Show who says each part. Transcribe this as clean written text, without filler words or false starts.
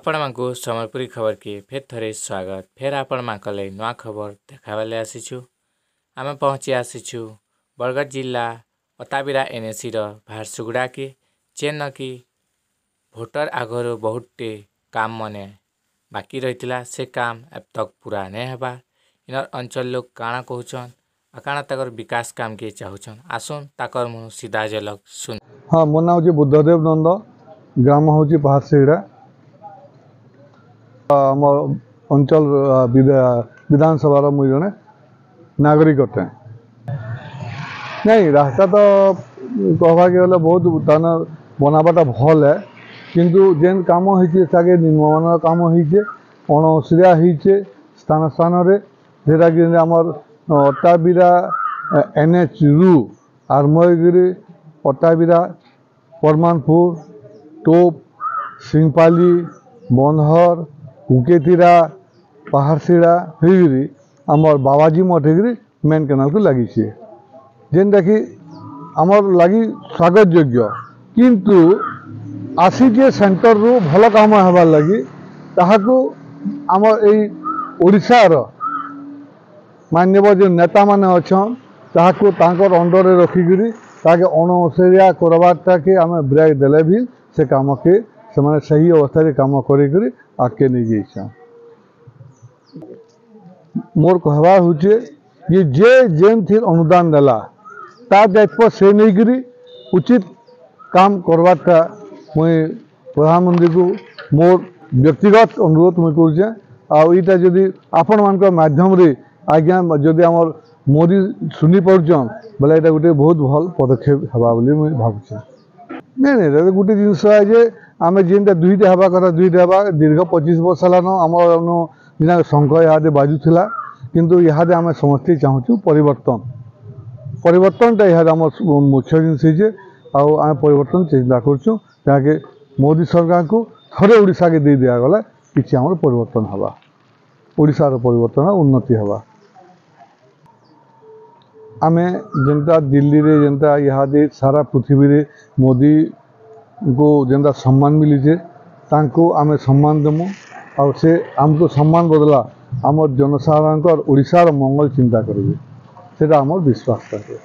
Speaker 1: आपण मानकु सम्बलपुरी खबर के फेर थरे स्वागत। फेर आपण मानकले नवा खबर देखावाले आसीछु। आमे पहुँची आसीछु बरगढ़ जिला अताबिरा एनएसी र भारसुगुड़ा के चेन की भोटर आगर बहुटे काम मने बाकी रही से काम अब तक पूरा नहीं हेबा। इनर अंचल लोग काଣା कहूचन आ काଣା तकर विकास काम के चाहूचन आसुन ताकर मुँह सीधा झलक सुन।
Speaker 2: हाँ मो ना हूँ बुद्धदेव नंद ग्राम हूँ भारसुगुड़ा आम अंचल विधानसभा मुझे जड़े नागरिक अटे। नहीं रास्ता तो कहवा के गले बहुत ताना बनावाटा भल है किंतु जेन काम होइछे ताके निर्माण काम होइछे अणअसुरिया होइछे स्थान स्थान रे जेटा कि हमर अताबिरा एनएच रु आरमयगिरी अताबिरा परमानपुर टोप सिंगपाली बनहर उकेतीरा पहाड़सीड़ा होगी आमर बाबाजी मठ होगी मेन केनाल को लगी जेनटा कि आमर लगी स्वागत योग्य किंतु आसीजे सेंटर रु भल काम हेबार लगी ताहाकू आमर एई ओडिशार माननीय जो नेता माने अछन ताहाकू तांकर अंडर रखिकी ताके अणअसुरिया करवाटा के आम ब्रेक देले भी से काम के से सही अवस्था काम कर आगे नहीं जाइछन। मोर कहवा हूँ ये जे जेन थी अनुदान देला ता दायित्व से नहीं करी उचित काम करवाटा मुई प्रधानमंत्री को मोर व्यक्तिगत अनुरोध मुई करुचे। आईटा जदि आपण मान माध्यम रे आज्ञा जदि आमर मोदी सुनी पार्छन बोले यहाँ गोटे बहुत भल पदक्षेप हवा बोली मुई भावुचे। नहीं गोटे जिनस है जे आम जेनटा दुईटा हवा कथा दुईटा हवा दीर्घ 25 वर्ष है आम शंख इहादे बाजुला किंतु इहादे आम समस्ते चाहूँ परिवर्तन परिवर्तनटा इहादे आम मुख्य जिनस आम परिवर्तन चिंता करूँ जहाँकि मोदी सरकार को थरे ओडिशा के दे दिगला कि आम परिवर्तन हवा ओडिशार परिवर्तन उन्नति हवा। आमे जनता दिल्ली रे जनता इहादे सारा पृथ्वी रे मोदी को जेनता सम्मान मिली तांको आमे सम्मान देमु और से आमको सम्मान बदला आम जनसाधारण ओडिशार मंगल चिंता करेंगे से आम विश्वास करे।